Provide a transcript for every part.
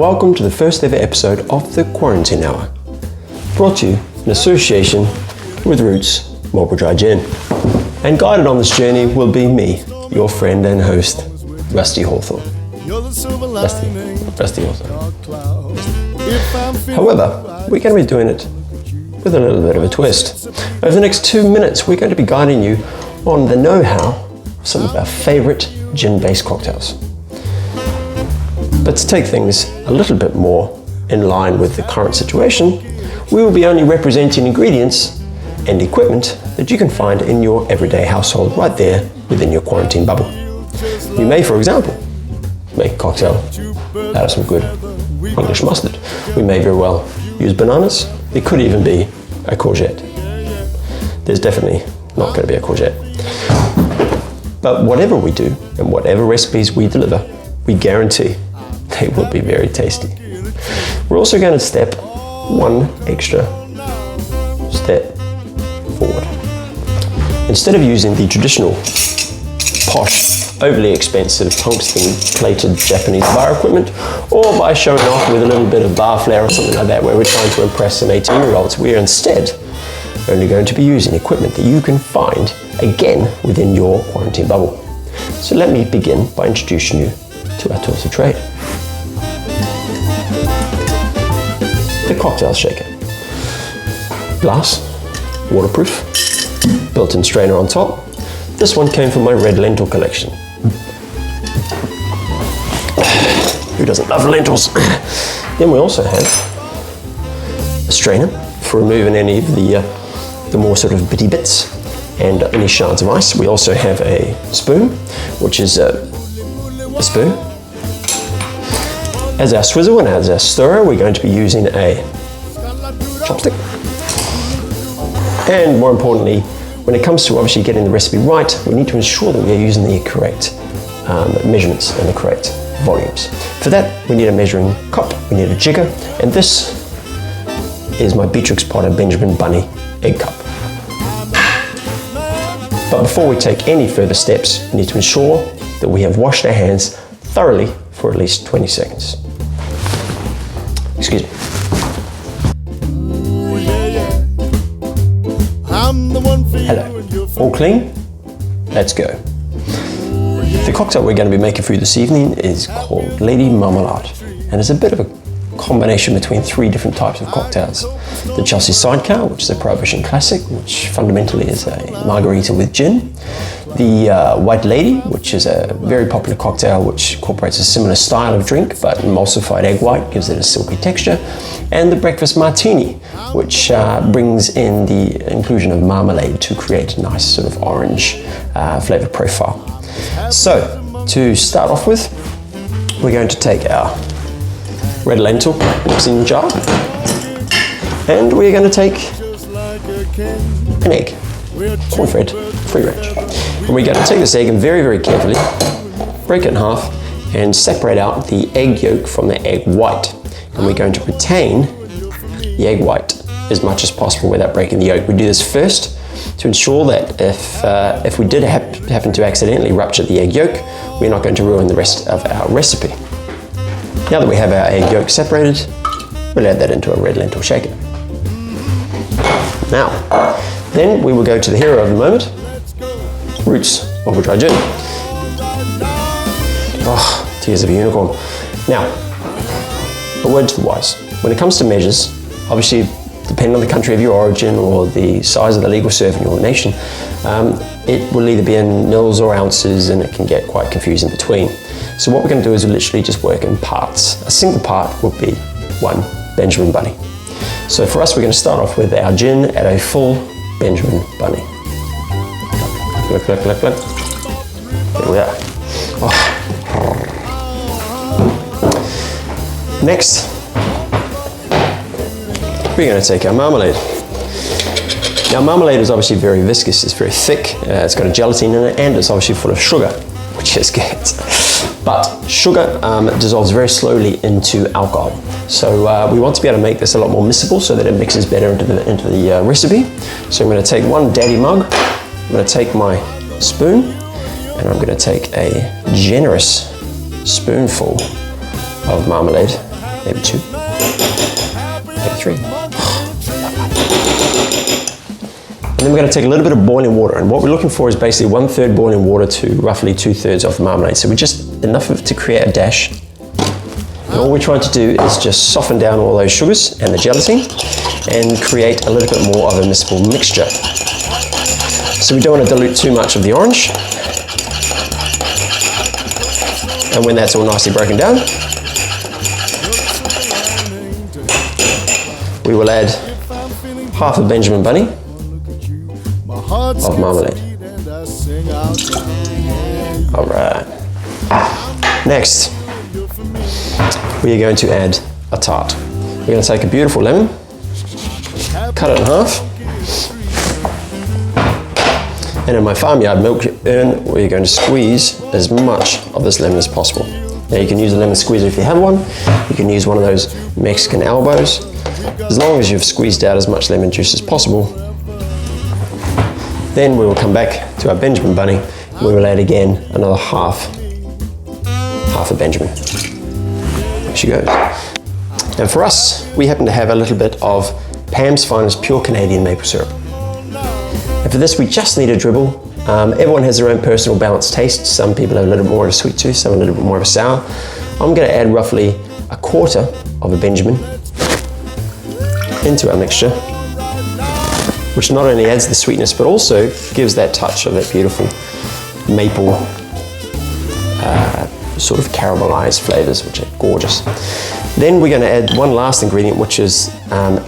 welcome to the first ever episode of the Quarantine Hour, brought to you in association with Roots Marlborough Dry Gin. And guided on this journey will be me, your friend and host, Rusty Hawthorne. Rusty Hawthorne. However, we're going to be doing it with a little bit of a twist. Over the next 2 minutes, we're going to be guiding you on the know-how of some of our favourite gin-based cocktails. But to take things a little bit more in line with the current situation, we will be only representing ingredients and equipment that you can find in your everyday household right there within your quarantine bubble. You may, for example, make a cocktail out of some good English mustard. We may very well use bananas. It could even be a courgette. There's definitely not going to be a courgette. But whatever we do and whatever recipes we deliver, we guarantee they will be very tasty. We're also going to step one extra step forward. Instead of using the traditional posh, overly expensive tungsten plated Japanese bar equipment, or by showing off with a little bit of bar flair or something like that where we're trying to impress some 18-year-olds, we are instead only going to be using equipment that you can find again within your quarantine bubble. So let me begin by introducing you to our tools of trade. The cocktail shaker. Glass, waterproof, built-in strainer on top. This one came from my red lentil collection. Who doesn't love lentils? Then we also have a strainer for removing any of the more sort of bitty bits and any shards of ice. We also have a spoon, which is a spoon. As our swizzle and as our stirrer, we're going to be using a chopstick. And more importantly, when it comes to obviously getting the recipe right, we need to ensure that we are using the correct measurements and the correct volumes. For that, we need a measuring cup, we need a jigger, and this is my Beatrix Potter Benjamin Bunny egg cup. But before we take any further steps, we need to ensure that we have washed our hands thoroughly for at least 20 seconds. Excuse me. Hello. All clean? Let's go. The cocktail we're going to be making for you this evening is called Lady Marmalade, and it's a bit of a combination between three different types of cocktails. The Chelsea Sidecar, which is a Prohibition classic, which fundamentally is a margarita with gin. The White Lady, which is a very popular cocktail which incorporates a similar style of drink, but emulsified egg white gives it a silky texture. And the Breakfast Martini, which brings in the inclusion of marmalade to create a nice sort of orange flavor profile. So, to start off with, we're going to take our red lentil mixing jar, and we're going to take an egg, corn-fed, free range. And we're going to take this egg and very, very carefully break it in half and separate out the egg yolk from the egg white. And we're going to retain the egg white as much as possible without breaking the yolk. We do this first to ensure that if we did happen to accidentally rupture the egg yolk, we're not going to ruin the rest of our recipe. Now that we have our egg yolk separated, we'll add that into a red lentil shaker. Now, then we will go to the hero of the moment, Roots Marlborough Dry Gin. Oh, tears of a unicorn. Now, a word to the wise. When it comes to measures, obviously, depending on the country of your origin or the size of the legal serve in your nation, it will either be in mils or ounces, and it can get quite confusing between. So what we're going to do is literally just work in parts. A single part will be one Benjamin Bunny. So for us, we're going to start off with our gin at a full Benjamin Bunny. Look, look, look, look. There we are. Oh. Next, we're going to take our marmalade. Now, marmalade is obviously very viscous, it's very thick, it's got a gelatin in it, and it's obviously full of sugar, which is good. But sugar dissolves very slowly into alcohol. So we want to be able to make this a lot more miscible so that it mixes better into the recipe. So I'm going to take one daddy mug, I'm going to take my spoon, and I'm going to take a generous spoonful of marmalade maybe 2, maybe 3. And then we're going to take a little bit of boiling water, and what we're looking for is basically 1/3 boiling water to roughly 2/3 of the marmalade. So we're just enough of it to create a dash. And all we're trying to do is just soften down all those sugars and the gelatin and create a little bit more of a miscible mixture. So we don't want to dilute too much of the orange. And when that's all nicely broken down, we will add half a Benjamin Bunny of marmalade. All right. Next, we are going to add a tart. We're going to take a beautiful lemon, cut it in half, and in my farmyard milk urn, we're going to squeeze as much of this lemon as possible. Now you can use a lemon squeezer if you have one. You can use one of those Mexican elbows. As long as you've squeezed out as much lemon juice as possible, then we will come back to our Benjamin Bunny. We will add again another half a Benjamin. There she goes. And for us, we happen to have a little bit of Pam's Finest Pure Canadian Maple Syrup. And for this, we just need a dribble. Everyone has their own personal balanced taste. Some people have a little bit more of a sweet tooth, some a little bit more of a sour. I'm going to add roughly 1/4 of a Benjamin into our mixture, which not only adds the sweetness, but also gives that touch of that beautiful maple sort of caramelized flavors, which are gorgeous. Then we're going to add one last ingredient, which is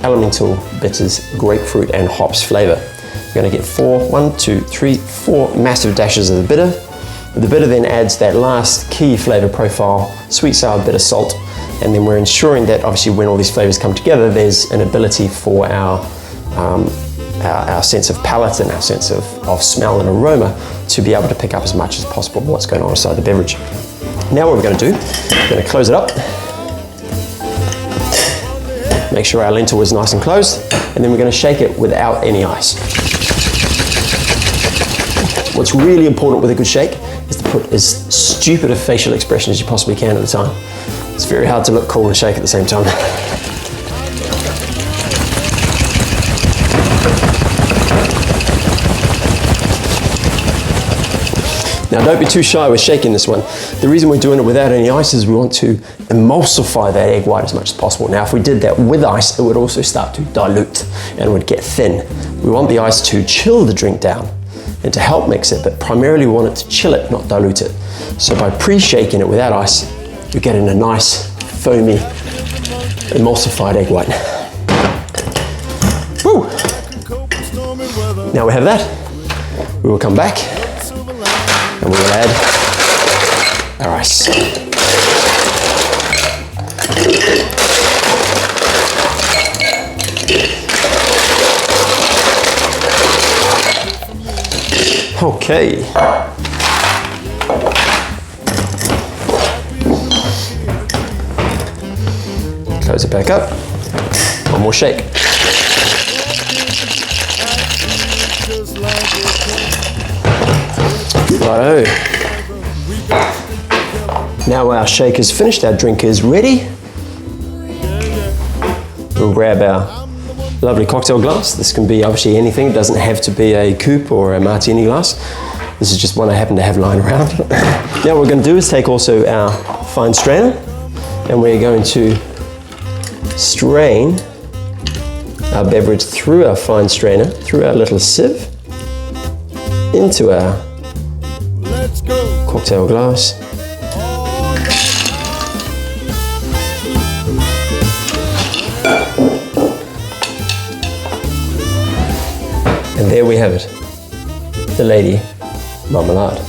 Elemental Bitters grapefruit and hops flavor. We're going to get 4 massive dashes of the bitter. The bitter then adds that last key flavor profile, sweet, sour, bitter, salt, and then we're ensuring that obviously when all these flavors come together, there's an ability for our sense of palate and our sense of smell and aroma to be able to pick up as much as possible what's going on inside the beverage. Now what we're going to do, we're going to close it up, make sure our lentil is nice and closed, and then we're going to shake it without any ice. What's really important with a good shake is to put as stupid a facial expression as you possibly can at the time. It's very hard to look cool and shake at the same time. Now don't be too shy with shaking this one. The reason we're doing it without any ice is we want to emulsify that egg white as much as possible. Now if we did that with ice, it would also start to dilute and it would get thin. We want the ice to chill the drink down and to help mix it, but primarily we want it to chill it, not dilute it. So by pre-shaking it without ice, you're getting a nice, foamy, emulsified egg white. Woo! Now we have that. We will come back and we will add our ice. Okay. Close it back up. One more shake. Righto. Now our shake is finished, our drink is ready. We'll grab our lovely cocktail glass. This can be obviously anything. It doesn't have to be a coupe or a martini glass. This is just one I happen to have lying around. Now what we're going to do is take also our fine strainer and we're going to strain our beverage through our fine strainer, through our little sieve, into our cocktail glass. And there we have it, the Lady Marmalade.